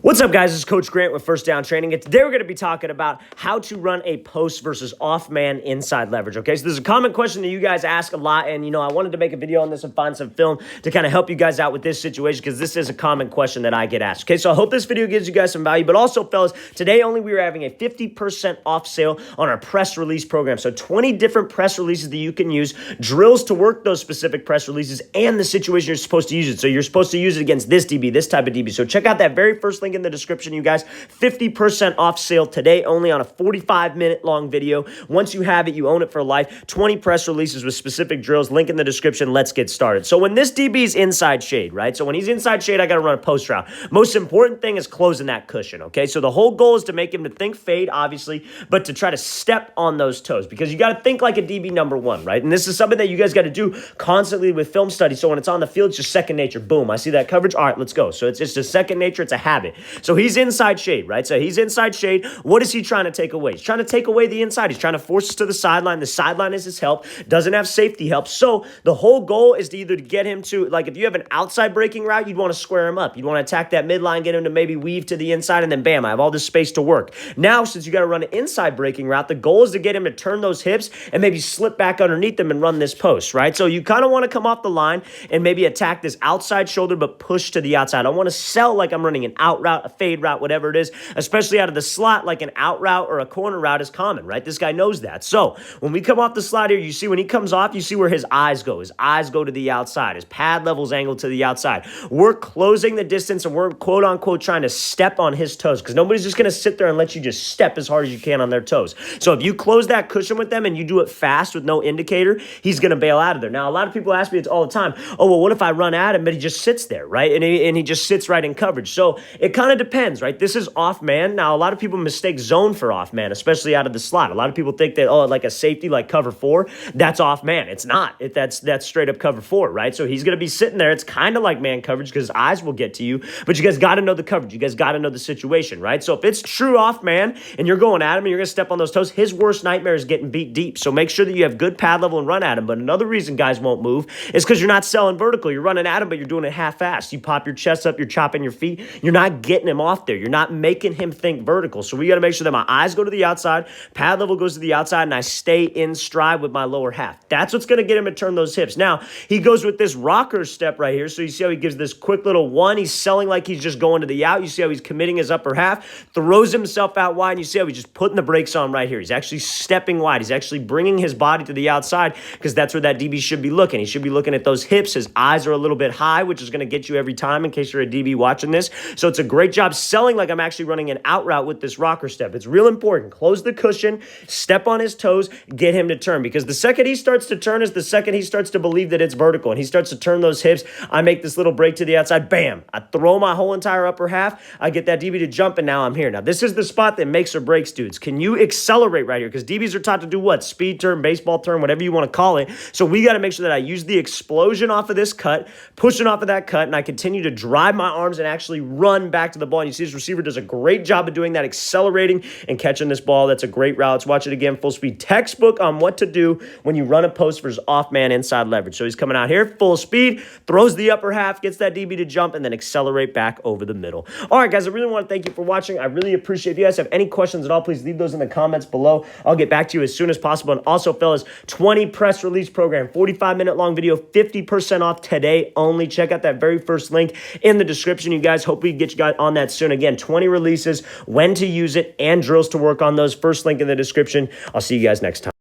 What's up, guys? This is Coach Grant with First Down Training, and today we're going to be talking about how to run a post versus off-man inside leverage, okay? So this is a common question that you guys ask a lot, and, I wanted to make a video on this and find some film to kind of help you guys out with this situation because this is a common question that I get asked, okay? So I hope this video gives you guys some value, but also, fellas, today only we are having a 50% off sale on our press release program. So 20 different press releases that you can use, drills to work those specific press releases, and the situation you're supposed to use it. So you're supposed to use it against this DB, this type of DB. So check out that very first link in the description, you guys. 50% off sale today only on a 45-minute long video. Once you have it, you own it for life. 20 press releases with specific drills. Link in the description. Let's get started. So when this DB is inside shade, right? So when he's inside shade, I got to run a post route. Most important thing is closing that cushion, okay? So the whole goal is to make him to think fade, obviously, but to try to step on those toes because you got to think like a DB number one, right? And this is something that you guys got to do constantly with film study. So when it's on the field, it's just second nature. Boom, I see that coverage. All right, let's go. So it's just a second nature. It's a habit. So he's inside shade, right? So he's inside shade. What is he trying to take away? He's trying to take away the inside. He's trying to force us to the sideline. The sideline is his help. Doesn't have safety help. So the whole goal is to either to get him to, like if you have an outside breaking route, you'd want to square him up. You'd want to attack that midline, get him to maybe weave to the inside, and then bam, I have all this space to work. Now, since you got to run an inside breaking route, the goal is to get him to turn those hips and maybe slip back underneath them and run this post, right? So you kind of want to come off the line and maybe attack this outside shoulder, but push to the outside. I want to sell like I'm running an out route, a fade route, whatever it is, especially out of the slot, like an out route or a corner route is common, right? This guy knows that. So when we come off the slot here, you see when he comes off, you see where his eyes go. His eyes go to the outside. His pad level's angled to the outside. We're closing the distance and we're quote unquote trying to step on his toes because nobody's just going to sit there and let you just step as hard as you can on their toes. So if you close that cushion with them and you do it fast with no indicator, he's going to bail out of there. Now, a lot of people ask me it's all the time, oh, well, what if I run at him, but he just sits there, right? And he just sits right in coverage. So it kind of depends, right? This is off man. Now, a lot of people mistake zone for off man, especially out of the slot. A lot of people think that, oh, like a safety, like cover four, that's off man. It's not. That's straight up cover four, right? So he's going to be sitting there. It's kind of like man coverage because his eyes will get to you, but you guys got to know the coverage. You guys got to know the situation, right? So if it's true off man and you're going at him and you're going to step on those toes, his worst nightmare is getting beat deep. So make sure that you have good pad level and run at him. But another reason guys won't move is because you're not selling vertical. You're running at him, but you're doing it half-assed. You pop your chest up, you're chopping your feet. You're not getting him off there. You're not making him think vertical. So we got to make sure that my eyes go to the outside, pad level goes to the outside, and I stay in stride with my lower half. That's what's going to get him to turn those hips. Now, he goes with this rocker step right here. So you see how he gives this quick little one. He's selling like he's just going to the out. You see how he's committing his upper half, throws himself out wide, and you see how he's just putting the brakes on right here. He's actually stepping wide. He's actually bringing his body to the outside because that's where that DB should be looking. He should be looking at those hips. His eyes are a little bit high, which is going to get you every time in case you're a DB watching this. So it's a great job selling like I'm actually running an out route with this rocker step. It's real important. Close the cushion, step on his toes, get him to turn because the second he starts to turn is the second he starts to believe that it's vertical and he starts to turn those hips. I make this little break to the outside. Bam. I throw my whole entire upper half. I get that DB to jump and now I'm here. Now this is the spot that makes or breaks dudes. Can you accelerate right here? Because DBs are taught to do what? Speed turn, baseball turn, whatever you want to call it. So we got to make sure that I use the explosion off of this cut, pushing off of that cut, and I continue to drive my arms and actually run back to the ball. And you see this receiver does a great job of doing that, accelerating and catching this ball. That's a great route. Let's watch it again. Full speed textbook on what to do when you run a post versus off man inside leverage. So he's coming out here, full speed, throws the upper half, gets that DB to jump, and then accelerate back over the middle. All right, guys, I really want to thank you for watching. I really appreciate it. If you guys have any questions at all, please leave those in the comments below. I'll get back to you as soon as possible. And also, fellas, 20 press release program, 45-minute long video, 50% off today only. Check out that very first link in the description, you guys. Hope we get you guys on that soon. Again, 20 releases, when to use it, and drills to work on those. First link in the description. I'll see you guys next time.